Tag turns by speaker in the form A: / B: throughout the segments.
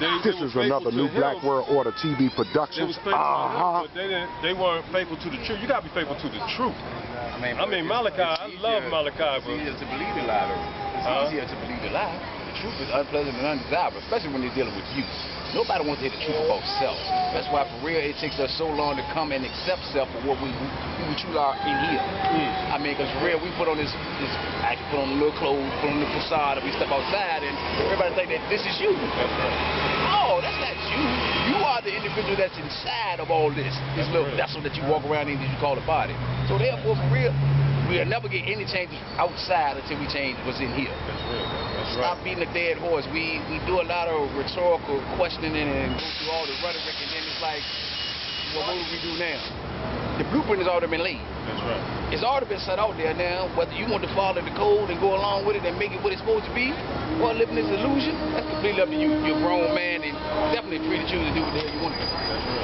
A: This is another new Black World Order TV Productions.
B: But they weren't faithful to the truth. You gotta be faithful to the truth. I mean Malachi, I love Malachi, bro.
C: It's easier to believe the lie, though. It's easier to believe the lie. The truth is unpleasant and undesirable, especially when they're dealing with you. Nobody wants to hear the truth about self. That's why, for real, it takes us so long to come and accept self for what we truly are in here. I mean, because for real, we put on this actually put on a little clothes, put on the facade, and we step outside, and everybody think that this is you.
B: That's right.
C: No, that's not you. You are the individual that's inside of all this little vessel that you walk around in that you call a body. So therefore, for real, we'll never get any changes outside until we change what's in here.
B: That's real. That's
C: Stop beating a dead horse. We do a lot of rhetorical questioning and go through all the rhetoric, and then it's like, well, what do we do now? The blueprint has already been laid.
B: That's right.
C: It's already been set out there now. Whether you want to follow the code and go along with it and make it what it's supposed to be, or live in this illusion, that's completely up to you. You're a grown man and definitely free to choose to do what the hell you want to do.
B: That's real.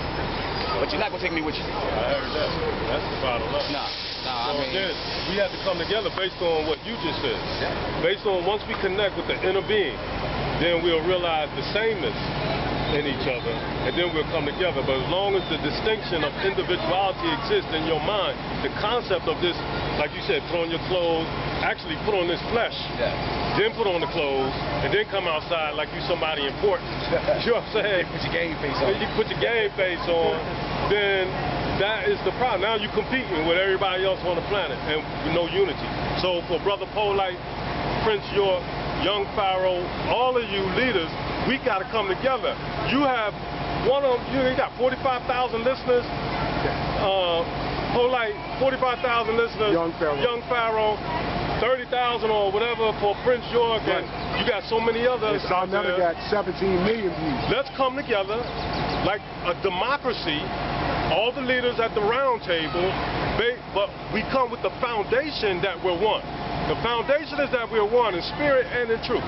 C: But you're not going to take me with you.
B: I heard that. That's the bottom line.
C: Nah,
B: so
C: I mean,
B: then we have to come together based on what you just said.
C: Yeah.
B: Based on once we connect with the inner being, then we'll realize the sameness in each other, and then we'll come together. But as long as the distinction of individuality exists in your mind, the concept of this, like you said, put on your clothes, actually put on this flesh, then put on the clothes, and then come outside like you somebody important. You know what I'm saying?
C: Put your game face on.
B: You put your game face on, then that is the problem. Now you're competing with everybody else on the planet, and with no unity. So for Brother Polight, Prince York, Young Pharoah, all of you leaders, we got to come together. You have you got 45,000 listeners. Polight, 45,000 listeners.
A: Young Pharoah.
B: 30,000 or whatever for Prince York, and you got so many others.
A: Another got 17 million views.
B: Let's come together like a democracy. All the leaders at the round table, but we come with the foundation that we're one. The foundation is that we're one in spirit and in truth.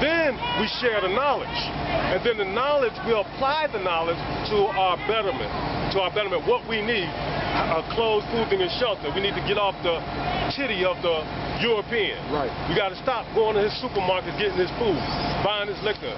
B: Then we share the knowledge, and then the knowledge, we apply the knowledge to our betterment, what we need, clothes, food, and shelter. We need to get off the titty of the European.
A: Right.
B: We got to stop going to his supermarket, getting his food, buying his liquor,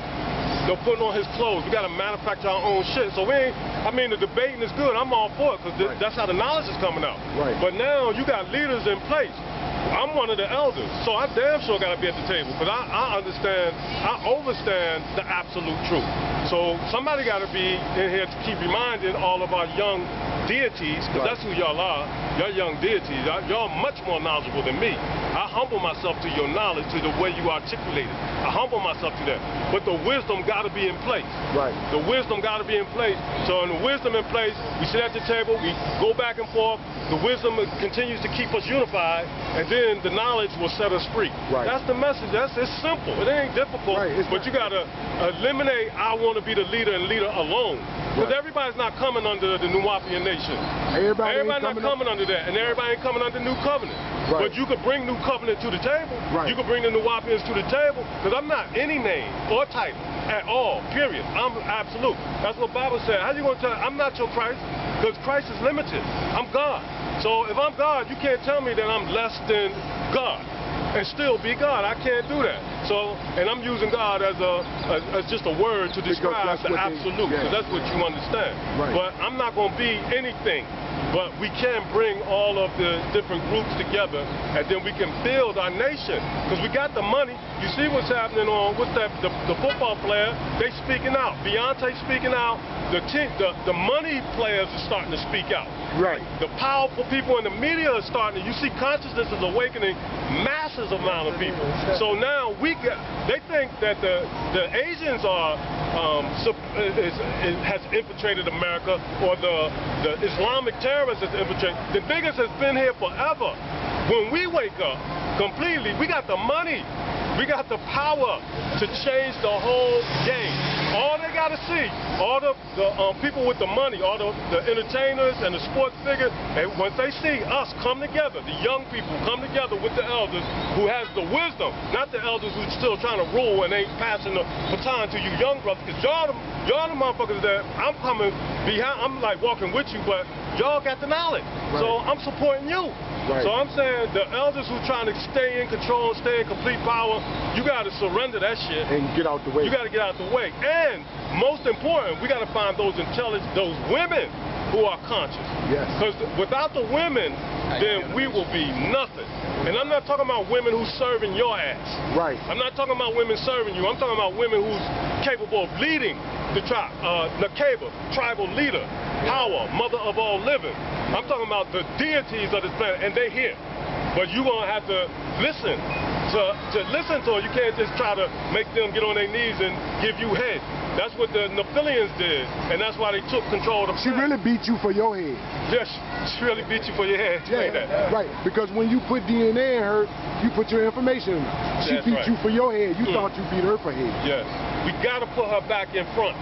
B: putting on his clothes. We got to manufacture our own shit. So we ain't, I mean, the debating is good. I'm all for it, because that's how the knowledge is coming out.
A: Right.
B: But now you got leaders in place. I'm one of the elders, so I damn sure got to be at the table, because I understand, I overstand the absolute truth. So somebody got to be in here to keep reminding all of our young deities, because that's who y'all are. Y'all young deities. Y'all much more knowledgeable than me. I humble myself to your knowledge, to the way you articulate it. I humble myself to that. But the wisdom got to be in place.
A: Right.
B: The wisdom got to be in place. So in the wisdom in place, we sit at the table, we go back and forth. The wisdom continues to keep us unified, and then the knowledge will set us free.
A: Right.
B: That's the message. It's simple. It ain't difficult.
A: Right.
B: But you got to eliminate I want to be the leader and leader alone. Because everybody's not coming under the Nuwapian nation.
A: Everybody's
B: not coming under that, and everybody ain't coming under New Covenant.
A: Right.
B: But you could bring New Covenant to the table.
A: Right.
B: You could bring the Nuwapians to the table, because I'm not any name or title at all, period. I'm absolute. That's what the Bible said. How you going to tell? I'm not your Christ, because Christ is limited. I'm God. So if I'm God, you can't tell me that I'm less than God and still be God. I can't do that. So, and I'm using God as just a word to describe the absolute, because that's what you understand.
A: Right.
B: But I'm not going to be anything. But we can bring all of the different groups together, and then we can build our nation. Because we got the money. You see what's happening on, what's that, the football player, they speaking out. Beyonce speaking out. The money players are starting to speak out.
A: Right.
B: The powerful people in the media are starting to, you see consciousness is awakening masses amount of people. So now they think that the Asians are, has infiltrated America, or the Islamic terrorists has infiltrated. The biggest has been here forever. When we wake up completely, we got the money. We got the power to change the whole game. All they got to see, all the people with the money, all the entertainers and the sports figures, and once they see us come together, the young people come together with the elders who has the wisdom, not the elders who still trying to rule and ain't passing the baton to you young brothers, because y'all the motherfuckers that I'm coming behind, I'm like walking with you, but y'all got the knowledge. So I'm supporting you. So I'm saying the elders who trying to stay in control, stay in complete power, you got to surrender that shit.
A: And get out the way.
B: You got to get out the way. And most important, we got to find those intelligent, those women who are conscious.
A: Yes.
B: Because without the women, then we will be nothing. And I'm not talking about women who's serving your ass.
A: Right.
B: I'm not talking about women serving you. I'm talking about women who's capable of leading the tribe. Nakeba, tribal leader. Hawa, mother of all living. I'm talking about the deities of this planet, and they're here. But you're going to have to listen. To listen to her, you can't just try to make them get on their knees and give you head. That's what the Nephilians did, and that's why they took control of the planet.
A: She really beat you for your head.
B: Yes, she really beat you for your head.
A: Yeah, right. Because when you put DNA in her, you put your information in her. She beat you for your head. You thought you beat her for head.
B: Yes. We got to put her back in front.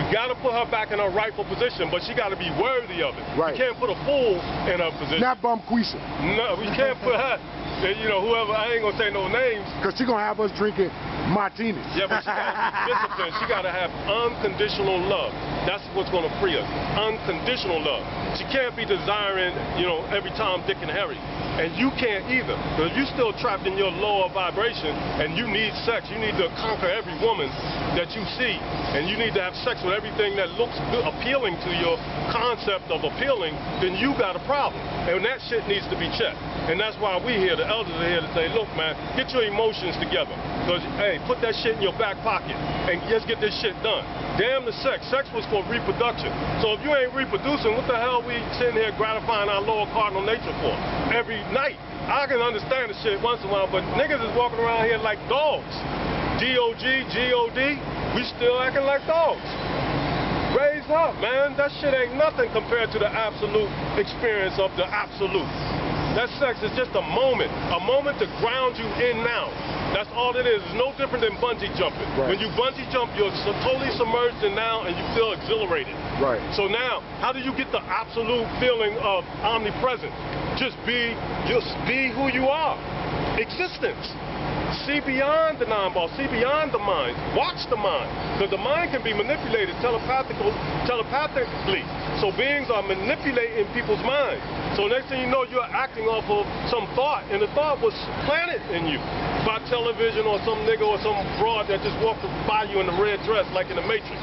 B: We got to put her back in her rightful position, but she got to be worthy of it.
A: Right.
B: We can't put a fool in her position.
A: Not Bum Quisha.
B: No, we can't put her. You know, whoever, I ain't going to say no names.
A: Because she's going to have us drinking martinis.
B: Yeah, but she got to be disciplined. She got to have unconditional love. That's what's going to free us. Unconditional love. She can't be desiring, you know, every Tom, Dick, and Harry. And you can't either. Because you're still trapped in your lower vibration and you need sex. You need to conquer every woman that you see. And you need to have sex with everything that looks good, appealing to your concept of appealing. Then you got a problem. And that shit needs to be checked. And that's why we here, the elders are here to say, look, man, get your emotions together. Because, hey, put that shit in your back pocket and just get this shit done. Damn the sex. Sex was for reproduction. So if you ain't reproducing, what the hell we sitting here gratifying our lower cardinal nature for? Every night. I can understand the shit once in a while, but niggas is walking around here like dogs. D-O-G, G-O-D, we still acting like dogs. Raise up, man. That shit ain't nothing compared to the absolute experience of the absolute. That sex is just a moment to ground you in now. That's all it is. It's no different than bungee jumping.
A: Right.
B: When you bungee jump, you're totally submerged in now and you feel exhilarated.
A: Right.
B: So now, how do you get the absolute feeling of omnipresent? Just be who you are. Existence. See beyond the non-ball, see beyond the mind, watch the mind. Because the mind can be manipulated telepathically. So beings are manipulating people's minds. So next thing you know, you're acting off of some thought, and the thought was planted in you by television or some nigga or some broad that just walked by you in a red dress like in the Matrix.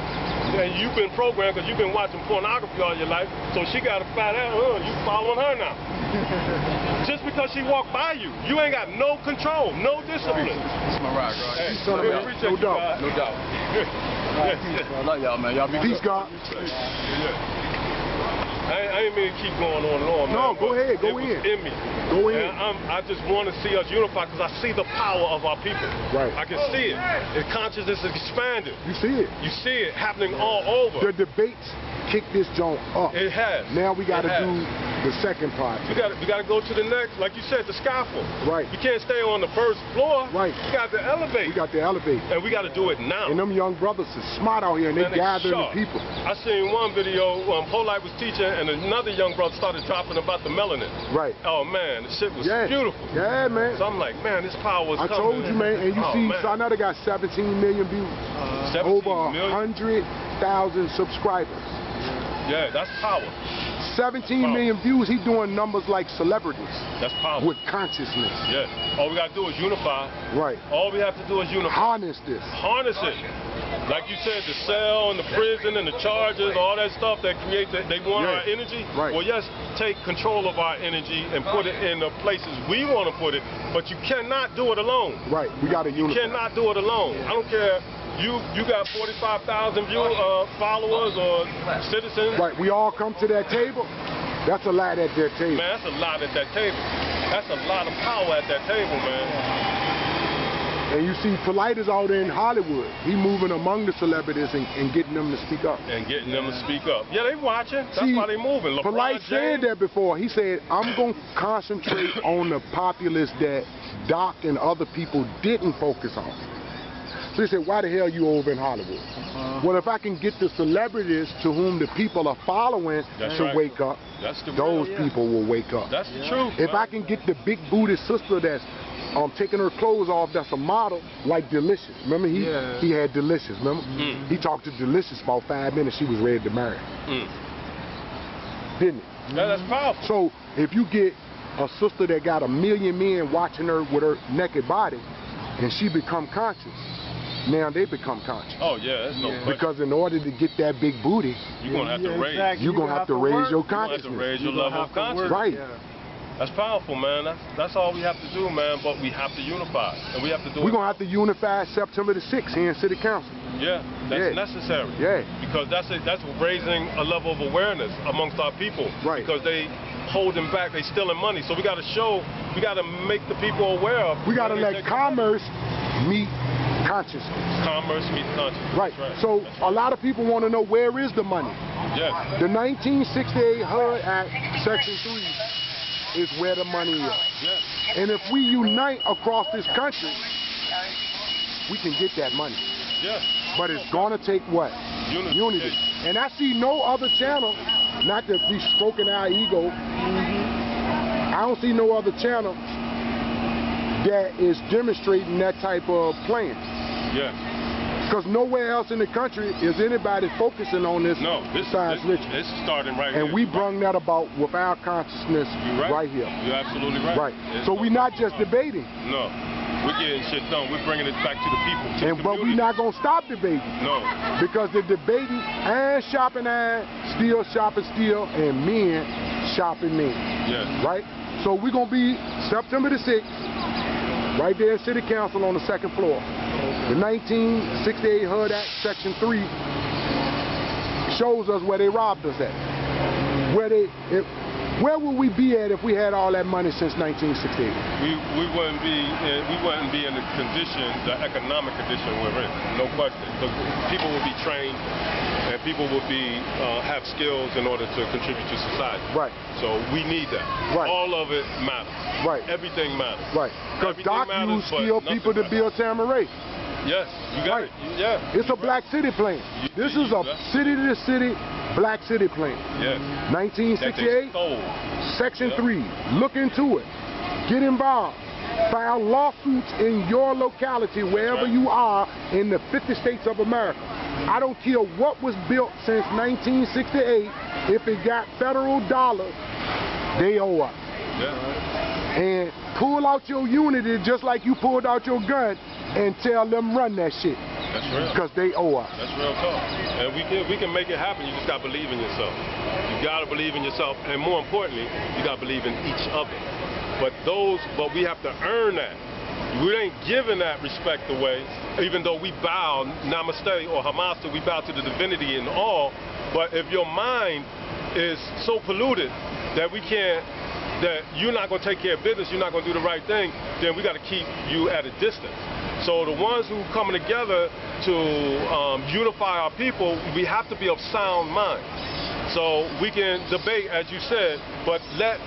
B: And you've been programmed because you've been watching pornography all your life, so she got a fat ass, you following her now. Just because she walked by you, you ain't got no control, no discipline.
C: That's my ride, right?
B: Hey,
A: son,
B: we
A: man.
B: appreciate
A: No
B: you,
A: doubt.
B: guys.
C: No doubt. I love y'all, man. Y'all be
A: Peace,
C: good.
A: God.
B: I ain't mean to keep going on and on, man.
A: No, go ahead, go
B: it
A: in.
B: was in me.
A: Go in.
B: And I just want to see us unified because I see the power of our people.
A: Right.
B: I can see it. The consciousness is expanded.
A: You see it.
B: You see it happening all over.
A: The debates kick this joint up.
B: It has.
A: Now we got to
B: It has.
A: do the second part.
B: We got to go to the next, like you said, the scaffold.
A: Right.
B: You can't stay on the first floor.
A: Right.
B: You got to elevate.
A: We got to elevate.
B: And we got to do it now.
A: And them young brothers are smart out here, and they
B: Man, they
A: gathering the
B: sharp.
A: people.
B: I seen one video, Polight was teaching, and another young brother started dropping about the melanin.
A: Right.
B: Oh, man, the shit was beautiful.
A: Yeah, man.
B: So I'm like, man, this power is
A: I
B: coming.
A: told you, man. And you see,
B: man.
A: Sarnetta got 17 million views.
B: 17
A: Over
B: million?
A: 100,000 subscribers.
B: Yeah, that's power.
A: 17 million views. He doing numbers like celebrities.
B: That's power.
A: With consciousness.
B: Yeah. All we got to do is unify.
A: Right.
B: All we have to do is unify.
A: Harness this.
B: Harness it. Like you said, the cell and the prison and the charges, all that stuff that create they want our energy.
A: Right.
B: Well, yes, take control of our energy and put it in the places we want to put it, but you cannot do it alone.
A: Right. We got to unify.
B: You cannot do it alone. I don't care. You got 45,000 followers or citizens.
A: Right. We all come to that table. That's a lot at that table.
B: Man, that's a lot at that table. That's a lot of power at that table, man.
A: And you see, Polight is out in Hollywood. He moving among the celebrities and getting them to speak up.
B: And getting them to speak up. Yeah, they watching. That's why they moving. LeBron
A: Polight said
B: James.
A: that before. He said, I'm going to concentrate on the populace that Doc and other people didn't focus on. So he said, why the hell you over in Hollywood? Well, if I can get the celebrities to whom the people are following to wake up, those people will wake up.
B: That's the truth.
A: If I can get the big booty sister that's taking her clothes off, that's a model, like Delicious. Remember, he had Delicious, remember? He talked to Delicious about 5 minutes, she was ready to marry. business.
B: Yeah, that's powerful.
A: So if you get a sister that got 1 million men watching her with her naked body, and she become conscious, now they become conscious.
B: Oh yeah, that's no question.
A: Because in order to get that big booty,
B: you're gonna have to raise.
D: Exactly.
A: you're gonna have to raise your consciousness.
B: You have to raise your level of consciousness.
A: Right.
D: Yeah.
B: That's powerful, man. That's all we have to do, man. But we have to unify, and we have to do.
A: We're gonna have to unify September the 6th here in City Council.
B: Yeah, that's necessary.
A: Yeah.
B: Because that's raising a level of awareness amongst our people.
A: Right.
B: Because they holding back, they stealing money. So we got to show, we got to make the people aware of.
A: We got to let commerce meet consciousness.
B: Commerce meet consciousness.
A: Right.
B: That's right.
A: So
B: That's
A: a lot of people want to know, where is the money?
B: Yes.
A: The 1968 HUD Act, Section 3, is where the money is.
B: Yes.
A: And if we unite across this country, we can get that money.
B: Yes.
A: But it's going to take what? Unity. And I see no other channel, not that we stroking our ego, I don't see no other channel that is demonstrating that type of plan.
B: Yes.
A: Because nowhere else in the country is anybody focusing on this besides Richmond.
B: It's starting right here.
A: And we brung that about with our consciousness right here.
B: You're absolutely right.
A: Right. So we're not just debating.
B: No. We're getting shit done. We're bringing it back to the people.
A: But we're not going to stop debating.
B: No.
A: Because the debating, iron shopping iron, steel shopping steel, and men shopping men.
B: Yes.
A: Right? So we're going to be September the 6th, right there in City Council on the 2nd floor. The 1968 HUD Act, Section 3, shows us where they robbed us at. Where would we be at if we had all that money since 1968?
B: We wouldn't be in the condition, the economic condition we're in, no question. Because people would be trained and people would be have skills in order to contribute to society.
A: Right.
B: So we need that.
A: Right.
B: All of it matters.
A: Right.
B: Everything matters.
A: Right. Because Doc used skilled people to build Tamaray.
B: Yes, you got it. Yeah.
A: It's a black city plan. This is a city-to-city black city plan.
B: Yes.
A: 1968, Section 3. Look into it. Get involved. File lawsuits in your locality, wherever you are in the 50 states of America. I don't care what was built since 1968. If it got federal dollars, they owe us.
B: Yeah.
A: And pull out your unity just like you pulled out your gun and tell them run that shit.
B: That's real.
A: Because they owe us.
B: That's real talk. And we can make it happen. You just got to believe in yourself. You got to believe in yourself. And more importantly, you got to believe in each other. But we have to earn that. We ain't giving that respect away, even though we bow, namaste or hamasta, we bow to the divinity and all. But if your mind is so polluted that that you're not going to take care of business, you're not going to do the right thing, then we got to keep you at a distance. So the ones who coming together to unify our people, we have to be of sound mind. So we can debate, as you said, but let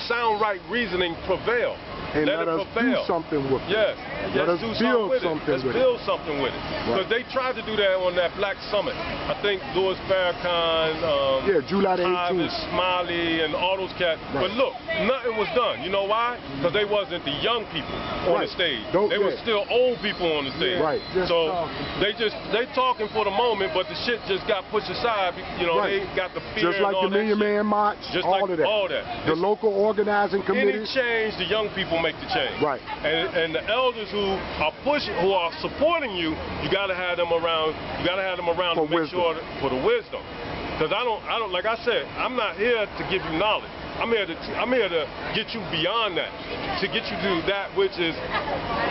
B: sound right reasoning prevail.
A: And let us do something with it.
B: Yes.
A: Let us build something with it.
B: Let's build something with it. Because they tried to do that on that Black Summit. I think Louis Farrakhan,
A: July the 18th.
B: Smiley, and all those cats.
A: Right.
B: But look, nothing was done. You know why? Because they wasn't the young people on the stage. They were still old people on the stage.
A: Right.
B: So they talking for the moment, but the shit just got pushed aside. You know, they got the fear
A: just like
B: and all
A: the Million Man March,
B: just
A: all
B: like
A: of that.
B: All that.
A: The local organizing committee.
B: Any change, the young people make the change.
A: Right.
B: And the elders who are pushing, who are supporting you, you gotta have them around. You gotta have them around to make sure for the wisdom. Because I don't. Like I said, I'm not here to give you knowledge. I'm here to get you beyond that, to get you to that which is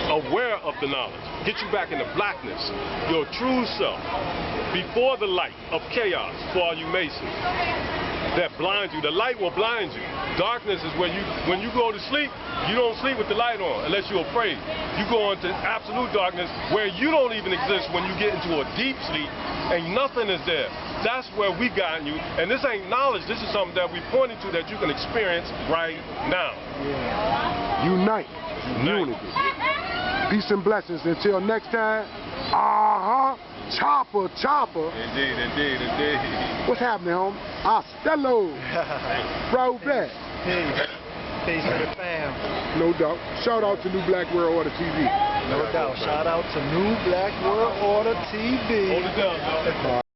B: aware of the knowledge, get you back into blackness, your true self, before the light of chaos for all you Masons that blind you. The light will blind you. Darkness is when you go to sleep, you don't sleep with the light on unless you're afraid. You go into absolute darkness where you don't even exist when you get into a deep sleep and nothing is there. That's where we got you. And this ain't knowledge. This is something that we pointed to that you can experience right now.
A: Unite. Unity. Peace and blessings. Until next time. Chopper.
B: Indeed, indeed, indeed.
A: What's happening, homie? OTHELLO. Pharoah back.
D: Peace to the fam.
A: No doubt. Shout out to New Black World Order TV.
D: No doubt. Shout out to New Black World Order TV.
B: Hold it down, dog.